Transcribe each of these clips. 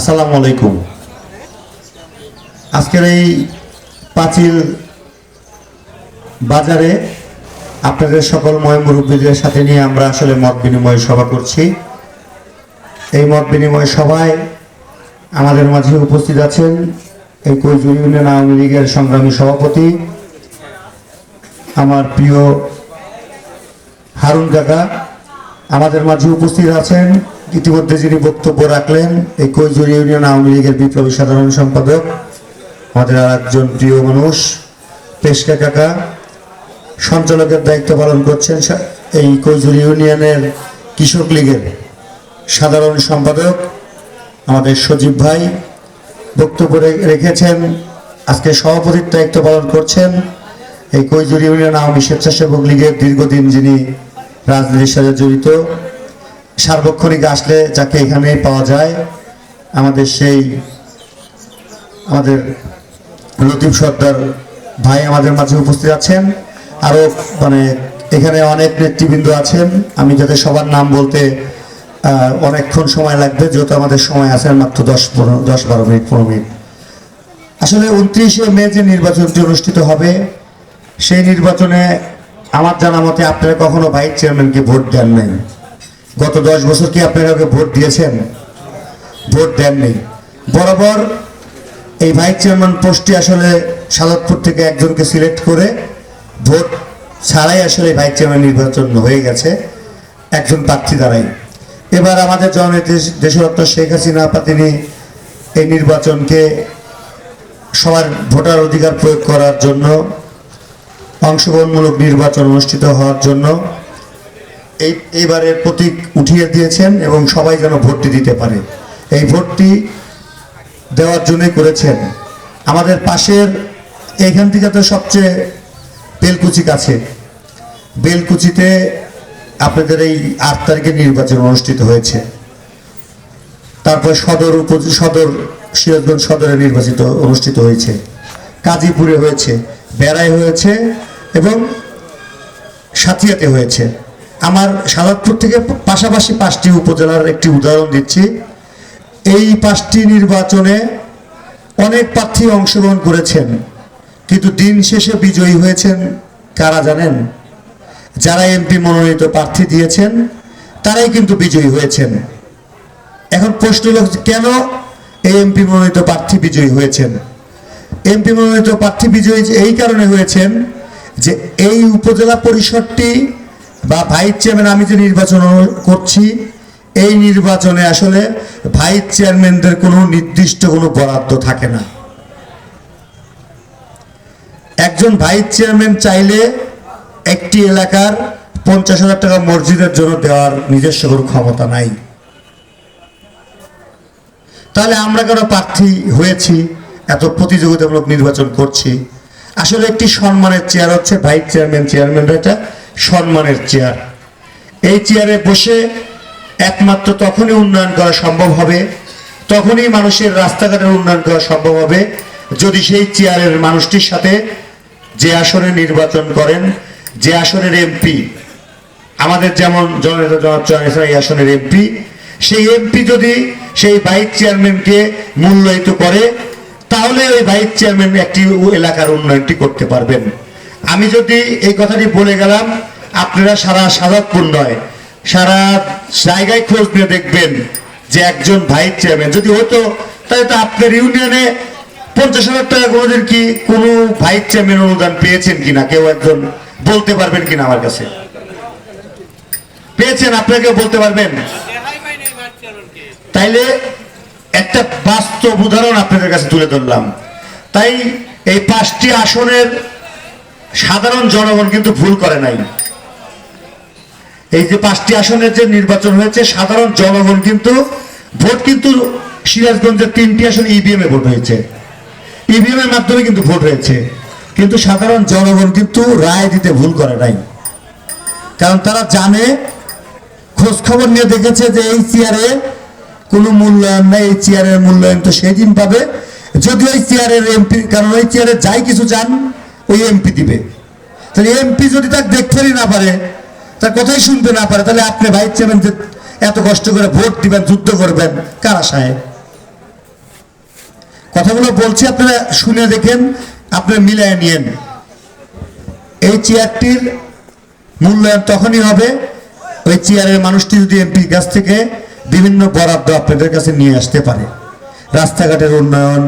আসসালামু আলাইকুম। আজকের এই পাঁচিল বাজারে আপনাদের সকল মুরব্বীদের সাথে নিয়ে আমরা আসলে মত বিনিময় সভা করছি। এই মত বিনিময় সভায় আমাদের মাঝে উপস্থিত আছেন এই কৈজুর ইউনিয়ন আওয়ামী লীগের সংগ্রামী সভাপতি আমার প্রিয় হারুন কাকা। আমাদের মাঝে উপস্থিত আছেন ইতিমধ্যে যিনি বক্তব্য রাখলেন এই কৈজুর ইউনিয়ন আওয়ামী লীগের বিপ্লবী সাধারণ সম্পাদক আমাদের আর একজন প্রিয় মানুষ পেশকা কাকা। সঞ্চালকের দায়িত্ব পালন করছেন এই কৈজুর ইউনিয়নের কৃষক লীগের সাধারণ সম্পাদক আমাদের সজীব ভাই বক্তব্য রেখেছেন। আজকে সভাপতির দায়িত্ব পালন করছেন এই কৈজুর ইউনিয়ন আওয়ামী স্বেচ্ছাসেবক লীগের দীর্ঘদিন যিনি রাজনীতির সাথে জড়িত, সার্বক্ষণিক আসলে যাকে এখানে পাওয়া যায় আমাদের লতিফ সর্দার ভাই আমাদের মাঝে উপস্থিত আছেন। আরও এখানে অনেক নেতৃবৃন্দ আছেন, আমি যাতে সবার নাম বলতে অনেকক্ষণ সময় লাগবে, যেহেতু আমাদের সময় আছে মাত্র 10-12 মিনিট 15 মিনিট। আসলে 29শে মে যে নির্বাচনটি অনুষ্ঠিত হবে সেই নির্বাচনে আমার জানা মতে আপনারা কখনো ভাইস চেয়ারম্যানকে ভোট দেন নাই। গত 10 বছর কি আপনারা ওকে ভোট দিয়েছেন? ভোট দেননি। বরাবর এই ভাইস চেয়ারম্যান পোস্টটি আসলে সাদতপুর থেকে একজনকে সিলেক্ট করে ভোট ছাড়াই আসলে ভাইস চেয়ারম্যান নির্বাচন হয়ে গেছে একজন প্রার্থী দ্বারাই। এবার আমাদের জননেত্রী দেশরত্ন শেখ হাসিনা তিনি এই নির্বাচনকে সবার ভোটার অধিকার প্রয়োগ করার জন্য, অংশগ্রহণমূলক নির্বাচন অনুষ্ঠিত হওয়ার জন্য এইবারের প্রতীক উঠিয়ে দিয়েছেন এবং সবাই যেন ভোটটি দিতে পারে এই ভোটটি দেওয়ার জন্যই করেছেন। আমাদের পাশের এইখান থেকে তো সবচেয়ে বেলকুচি কাছে, বেলকুচিতে আপনাদের এই 8 তারিখে নির্বাচন অনুষ্ঠিত হয়েছে। তারপর সিরাজগঞ্জ সদরে অনুষ্ঠিত হয়েছে, কাজীপুরে হয়েছে, বেড়ায় হয়েছে এবং সাথিয়াতে হয়েছে। আমার সাদতপুর থেকে পাশাপাশি 5টি উপজেলার একটি উদাহরণ দিচ্ছি। এই 5টি নির্বাচনে অনেক প্রার্থী অংশগ্রহণ করেছেন, কিন্তু দিন শেষে বিজয়ী হয়েছেন কারা জানেন? যারা এমপি মনোনীত প্রার্থী দিয়েছেন তারাই কিন্তু বিজয়ী হয়েছেন। এখন প্রশ্ন হল কেন এই এমপি মনোনীত প্রার্থী বিজয়ী হয়েছেন? এমপি মনোনীত প্রার্থী বিজয়ী এই কারণে হয়েছেন যে এই উপজেলা পরিষদটি বা ভাইস চেয়ারম্যান আমি যে নির্বাচন করছি এই নির্বাচনে আসলে ভাইস চেয়ারম্যানদের কোনো নির্দিষ্ট কোনো বরাদ্দ থাকে না। একজন ভাইস চেয়ারম্যান চাইলে একটি এলাকার 50,000 টাকা মসজিদের জন্য দেওয়ার নিজস্ব কোনো ক্ষমতা নাই। তাহলে আমরা কেন প্রার্থী হয়েছি, এত প্রতিযোগিতামূলক নির্বাচন করছি? আসলে একটি সম্মানের চেয়ার হচ্ছে ভাইস চেয়ারম্যানরা এটা সম্মানের চেয়ার। এই চেয়ারে বসে একমাত্র তখনই উন্নয়ন করা সম্ভব হবে, তখনই মানুষের রাস্তাঘাটের উন্নয়ন করা সম্ভব হবে যদি সেই চেয়ারের মানুষটির সাথে যে আসনে নির্বাচন করেন, যে আসনের এমপি, আমাদের যেমন জননেতা এই আসনের এমপি, সেই এমপি যদি সেই ভাইস চেয়ারম্যানকে মূল্যায়িত করে তাহলে ওই ভাইস চেয়ারম্যান একটি এলাকার উন্নয়নটি করতে পারবেন। আমি যদি এই কথাটি বলে গেলাম, আপনারা সারা সাদতপুর নয় সারা জায়গায় খোঁজ নিয়ে দেখবেন যে একজন ভাইস চেয়ারম্যান যদি হতো তাহলে তো আপনার ইউনিয়নে 50,000 টাকা কোনোদিন কি কোনো ভাইস চেয়ারম্যান অনুদান পেয়েছেন কিনা কেউ একজন বলতে পারবেন কিনা? আমার কাছে পেয়েছেন? আপনাকে বলতে পারবেন? তাইলে একটা বাস্তব উদাহরণ আপনাদের কাছে তুলে ধরলাম। তাই এই 5টি আসনের সাধারণ জনগণ কিন্তু ভুল করে নাই। এই যে 5টি আসনের যে নির্বাচন হয়েছে সাধারণ জনগণ কিন্তু ভোট কিন্তু সিরাজগঞ্জের 3টি আসনে ইভিএম এ ভোট হয়েছে, ইভিএম এর মাধ্যমে কিন্তু ভোট হয়েছে, কিন্তু সাধারণ জনগণ কিন্তু রায় দিতে ভুল করে নাই। কারণ তারা জানে, খোঁজ খবর নিয়ে দেখেছে যে এই চেয়ারে কোনো মূল্যায়ন নেই, এই চেয়ারের মূল্যায়ন তো সেই দিন পাবে যদি ওই চেয়ারের এমপি, কারণ ওই চেয়ারে যাই কিছু চান ওই এমপি দিবে। তাহলে এমপি যদি তাকে দেখতেই না পারে, তার কথাই শুনতে না পারে, তাহলে আপনি ভাইস চেয়ারম্যান এত কষ্ট করে ভোট দিবেন, যুদ্ধ করবেন কার আশায়? কথাগুলো বলছি, আপনারা শুনে দেখেন, আপনারা মিলিয়ে নিয়েন। এই চেয়ারটির মূল্যায়ন তখনই হবে ওই চেয়ারের মানুষটি যদি এমপির কাছ থেকে বিভিন্ন বরাদ্দ আপনাদের কাছে নিয়ে আসতে পারে, রাস্তাঘাটের উন্নয়ন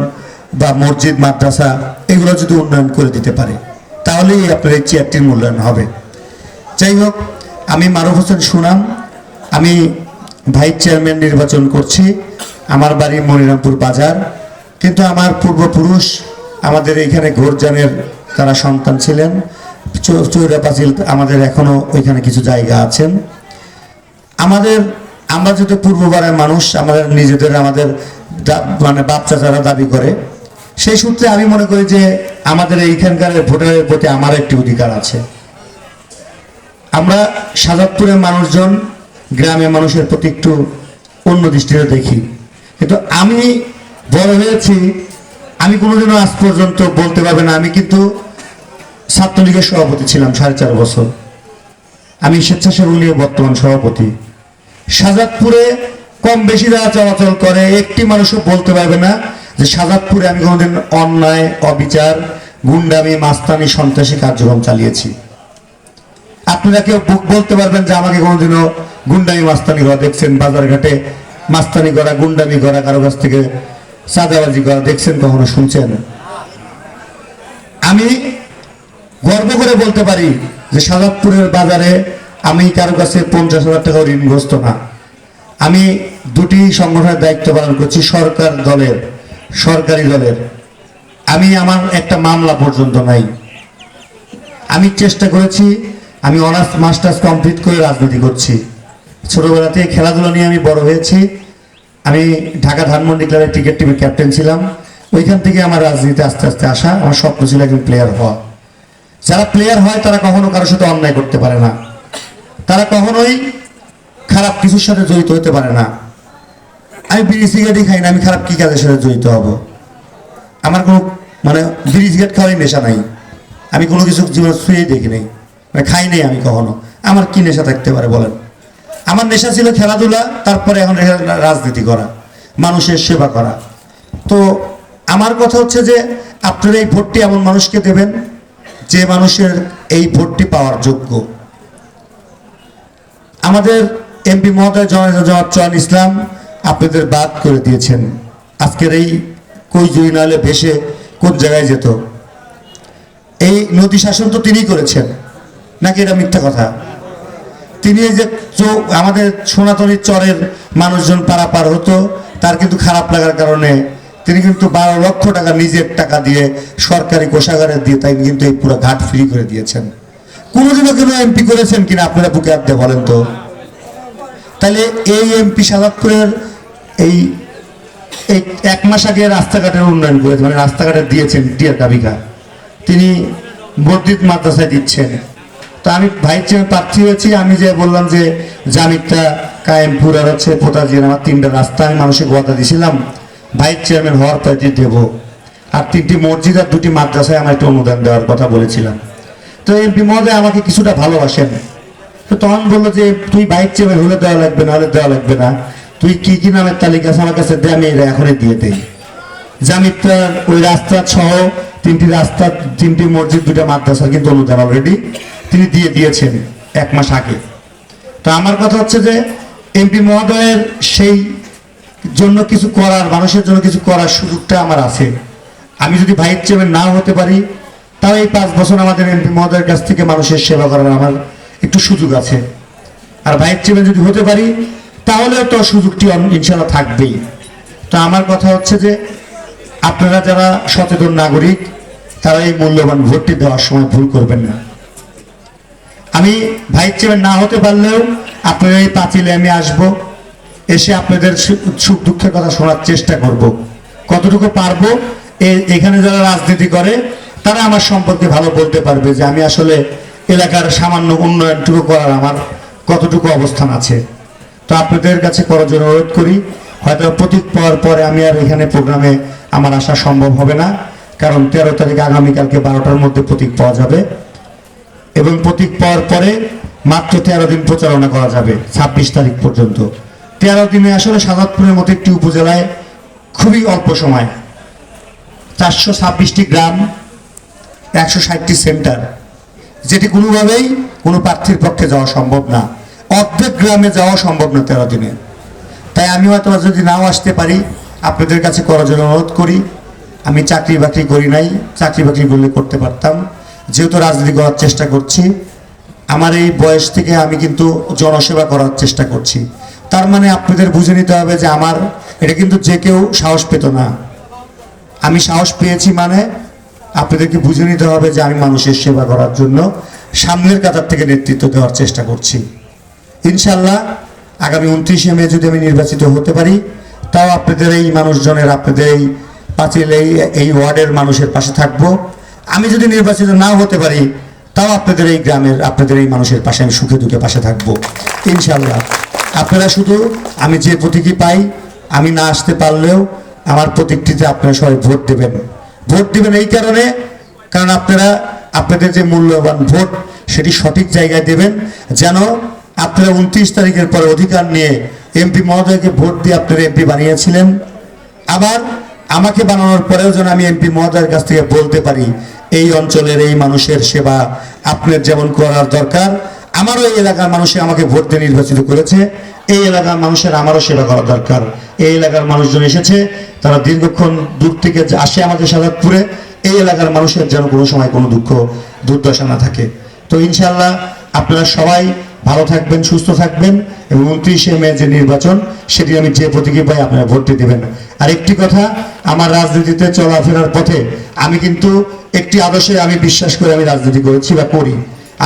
বা মসজিদ মাদ্রাসা এগুলো যদি উন্নয়ন করে দিতে পারে, তাহলেই আপনার এই চেয়ারটির মূল্যায়ন হবে। যাই হোক, আমি মারুফ হোসেন সুনাম, আমি ভাইস চেয়ারম্যান নির্বাচন করছি। আমার বাড়ি মনিরামপুর বাজার, কিন্তু আমার পূর্বপুরুষ আমাদের এইখানে ঘোরজানের তারা সন্তান ছিলেন। চৌরাপাঁচিল আমাদের এখনো ওইখানে কিছু জায়গা আছেন। আমরা যেহেতু পূর্ববারের মানুষ, আমাদের নিজেদের আমাদের মানে বাপ চাচারা দাবি করে, সেই সূত্রে আমি মনে করি যে আমাদের এইখানকার ভোটারের প্রতি আমার একটি অধিকার আছে। আমরা সাজাদপুরের মানুষজন গ্রামের মানুষের প্রতি একটু অন্য দৃষ্টিতে দেখি, কিন্তু আমি বড় হয়েছি, আমি কোনোদিনও আজ পর্যন্ত বলতে পারবে না আমি কিন্তু ছাত্রলীগের সভাপতি ছিলাম 4.5 বছর। আমি স্বেচ্ছাসেবক লীগের বর্তমান সভাপতি। সাজাদপুরে কম বেশি যারা চলাচল করে, একটি মানুষও বলতে পারবে না যে সাজাদপুরে আমি কোনোদিন অন্যায়, অবিচার, গুন্ডামি, মাস্তানি, সন্ত্রাসী কার্যক্রম চালিয়েছি। আপনারা কেউ বলতে পারবেন যে আমাকে কোনোদিনও গুন্ডামি মাস্তানি করা দেখছেন, বাজারঘাটে মাস্তানি করা, গুন্ডামি করা, কারো কাছ থেকে চাঁদাবাজি করা দেখছেন, কখনো শুনছেন? আমি গর্ব করে বলতে পারি যে সাজাদপুরের বাজারে আমি কারো কাছে 50,000 টাকা ঋণগ্রস্ত না। আমি দুটি সংগঠনের দায়িত্ব পালন করছি, সরকারি দলের। আমি আমার একটা মামলা পর্যন্ত নাই। আমি চেষ্টা করেছি, আমি অনার্স মাস্টার্স কমপ্লিট করে রাজনীতি করছি। ছোটবেলা থেকে খেলাধুলা নিয়ে আমি বড় হয়েছি। আমি ঢাকা ধানমন্ডি ক্লাবের ক্রিকেট টিমের ক্যাপ্টেন ছিলাম। ওইখান থেকে আমার রাজনীতিতে আস্তে আস্তে আসা। আমার স্বপ্ন ছিল একজন প্লেয়ার হওয়া। যারা প্লেয়ার হয় তারা কখনো কারোর সাথে অন্যায় করতে পারে না, তারা কখনোই খারাপ কিছুর সাথে জড়িত হতে পারে না। আমি বিড়ি সিগারেটই খাই না, আমি খারাপ কি কাজের সাথে জড়িত হব? আমার কোনো মানে বিড়ি সিগারেট খাওয়াই নেশা নাই। আমি কোনো কিছু জীবনে ছুঁয়েই দেখি নাই, মানে খাই নাই আমি কখনো। আমার কি নেশা থাকতে পারে বলেন? আমার নেশা ছিল খেলাধুলা, তারপরে এখন রাজনীতি করা, মানুষের সেবা করা। তো আমার কথা হচ্ছে যে আপনারা এই ভোটটি এমন মানুষকে দেবেন যে মানুষের এই ভোটটি পাওয়ার যোগ্য। আমাদের এমপি মহোদয় জনাব চয়ন ইসলাম আপনাদের বাদ করে দিয়েছেন। আজকের এই কই জুই নালে ভেসে কোন জায়গায় যেত? এই নদী শাসন তো তিনিই করেছেন, নাকি এটা মিথ্যা কথা? তিনি এই যে আমাদের সোনাতলির চরের মানুষজন পারাপার হতো, তার কিন্তু খারাপ লাগার কারণে তিনি কিন্তু 12 লক্ষ টাকা নিজের টাকা দিয়ে সরকারি কোষাগারে দিয়ে তাই কিন্তু এই পুরো ঘাট ফ্রি করে দিয়েছেন। কোনোদিনও কেন এমপি করেছেন কিনা আপনারা বুকে হাত দিয়ে বলেন তো? তাহলে এই এমপি সাজাদপুরের এই 1 মাস আগে রাস্তাঘাটের উন্নয়ন করেছে, মানে রাস্তাঘাটে দিয়েছেন টিয়ার কাবিকা, তিনি মসজিদ মাদ্রাসায় দিচ্ছেন। তো আমি ভাইস চেয়ারম্যান প্রার্থী হয়েছি, আমি যে বললাম যে জামিরটা, কায়েমপুর আর হচ্ছে পোতাজির, আমার 3টা রাস্তা আমি মানুষের ওয়াদা দিয়েছিলাম ভাইস চেয়ারম্যান হওয়ার পর দেবো। আর 3টি মসজিদ আর 2টি মাদ্রাসায় আমার একটু অনুদান দেওয়ার কথা বলেছিলাম। তো এমপি মহোদয় আমাকে কিছুটা ভালোবাসেন। তো তখন বললো যে তুই ভাইস চেয়ারম্যান হলে দেওয়া লাগবে না, হলে দেওয়া লাগবে না, তুই কি কি নামের তালিকা আছে আমার কাছে দে, আমি এখনই দিয়ে দেই। জামিরটার ওই রাস্তা সহ 3টি রাস্তা, 3টি মসজিদ, 2টা মাদ্রাসা কিন্তু অনুদান অলরেডি তিনি দিয়ে দিয়েছেন 1 মাস আগে। তো আমার কথা হচ্ছে যে এমপি মহোদয়ের সেই জন্য কিছু করার, মানুষের জন্য কিছু করার সুযোগটা আমার আছে। আমি যদি ভাইস চেয়ারম্যান নাও হতে পারি, তাও এই 5 বছর আমাদের এমপি মহোদয়ের কাছ থেকে মানুষের সেবা করার আমার একটু সুযোগ আছে। আর ভাইস চেয়ারম্যান যদি হতে পারি তাহলেও তো সুযোগটি ইনশাল্লাহ থাকবেই। তো আমার কথা হচ্ছে যে আপনারা যারা সচেতন নাগরিক, তারা এই মূল্যবান ভোটটি দেওয়ার সময় ভুল করবেন না। আমি ভাইস চেয়ারম্যান না হতে পারলেও আপনারা এই পাঁচিলে আমি আসব, এসে আপনাদের সুখ দুঃখের কথা শোনার চেষ্টা করব, কতটুকু পারবো। এখানে যারা রাজনীতি করে তারা আমার সম্পর্কে ভালো বলতে পারবে যে আমি আসলে এলাকার সামান্য উন্নয়নটুকু করার আমার কতটুকু অবস্থান আছে। তো আপনাদের কাছে করার জন্য অনুরোধ করি, হয়তো প্রতীক পাওয়ার পরে আমি আর এখানে প্রোগ্রামে আমার আসা সম্ভব হবে না, কারণ 13 তারিখ আগামীকালকে 12টার মধ্যে প্রতীক পাওয়া যাবে, এবং প্রতীক পাওয়ার পরে মাত্র 13 দিন প্রচারণা করা যাবে 26 তারিখ পর্যন্ত। 13 দিনে আসলে সাজাদপুরের মতো একটি উপজেলায় খুবই অল্প সময় 426টি গ্রাম, 160টি সেন্টার, যেটি কোনোভাবেই কোনো প্রার্থীর পক্ষে যাওয়া সম্ভব না। অর্ধেক গ্রামে যাওয়া সম্ভব না 13 দিনে। তাই আমি হয়তো যদি নাও আসতে পারি, আপনাদের কাছে করার জন্য অনুরোধ করি। আমি চাকরি বাকরি করি নাই, চাকরি বাকরি করলে করতে পারতাম। যেহেতু রাজনীতি করার চেষ্টা করছি, আমার এই বয়স থেকে আমি কিন্তু জনসেবা করার চেষ্টা করছি। তার মানে আপনাদের বুঝে নিতে হবে যে আমার এটা কিন্তু যে কেউ সাহস পেত না। আমি সাহস পেয়েছি মানে আপনাদেরকে বুঝে নিতে হবে যে আমি মানুষের সেবা করার জন্য সামনের কাতার থেকে নেতৃত্ব দেওয়ার চেষ্টা করছি। ইনশাল্লাহ আগামী 29শে মে যদি আমি নির্বাচিত হতে পারি, তাও আপনাদের এই মানুষজনের, আপনাদের এই পাঁচিল এই ওয়ার্ডের মানুষের পাশে থাকবো। আমি যদি নির্বাচিত না হতে পারি, তাও আপনাদের এই গ্রামের, আপনাদের এই মানুষের পাশে আমি সুখে দুঃখে পাশে থাকবো ইনশাল্লাহ। আপনারা শুধু আমি যে প্রতীকী পাই, আমি না আসতে পারলেও আমার প্রতীকটিতে আপনারা সবাই ভোট দেবেন। ভোট দেবেন এই কারণে, কারণ আপনারা আপনাদের যে মূল্যবান ভোট সেটি সঠিক জায়গায় দেবেন, যেন আপনারা 29 তারিখের পরে অধিকার নিয়ে এমপি মহোদয়কে ভোট দিয়ে আপনারা এমপি বানিয়েছিলেন। আবার আমাকে বানানোর পরেও যেন আমি এমপি মহোদয়ের কাছ থেকে বলতে পারি এই অঞ্চলের এই মানুষের সেবা আপনার যেমন করার দরকার, আমারও এই এলাকার মানুষে আমাকে ভোট দিয়ে নির্বাচিত করেছে, এই এলাকার মানুষের আমারও সেবা করা দরকার। এই এলাকার মানুষজন এসেছে, তারা দীর্ঘক্ষণ দূর থেকে আসে আমাদের সাজাদপুরে, এই এলাকার মানুষের যেন কোনো সময় কোনো দুঃখ দুর্দশা না থাকে। তো ইনশাল্লাহ আপনারা সবাই ভালো থাকবেন, সুস্থ থাকবেন, এবং 29শে মে যে নির্বাচন সেটি আমি যে প্রতীকী পাই আপনারা ভোট দিয়ে দেবেন। আর একটি কথা, আমার রাজনীতিতে চলাফেরার পথে আমি কিন্তু একটি আদর্শে আমি বিশ্বাস করে আমি রাজনীতি করেছি বা করি।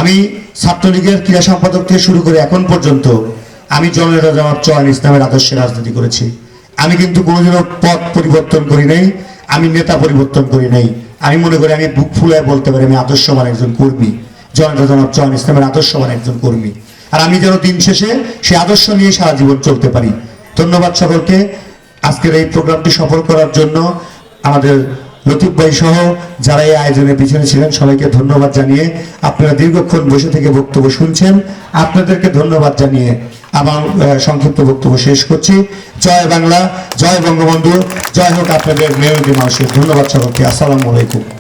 আমি ছাত্রলীগের ক্রীড়া সম্পাদক থেকে শুরু করে এখন পর্যন্ত আমি জননেতা জনাব চয়ন ইসলামের আদর্শে রাজনীতি করেছি। আমি কিন্তু কোনোদিনও পথ পরিবর্তন করি নাই, আমি নেতা পরিবর্তন করি নাই। আমি মনে করি আমি বুক ফুলায় বলতে পারি আমি আদর্শবান একজন কর্মী, জননেতা জনাব চয়ন ইসলামের আদর্শবান একজন কর্মী। আর আমি যেন দিন শেষে সেই আদর্শ নিয়ে সারা জীবন চলতে পারি। ধন্যবাদ সকলকে। আজকের এই প্রোগ্রামটি সফল করার জন্য আমাদের লতিফ ভাই সহ যারা এই আয়োজনের পিছনে ছিলেন সবাইকে ধন্যবাদ জানিয়ে, আপনারা দীর্ঘক্ষণ বসে থেকে বক্তব্য শুনছেন, আপনাদেরকে ধন্যবাদ জানিয়ে আমার সংক্ষিপ্ত বক্তব্য শেষ করছি। জয় বাংলা, জয় বঙ্গবন্ধু, জয় হোক আপনাদের মেয়রী মানুষের। ধন্যবাদ সকলকে। আসসালামু আলাইকুম।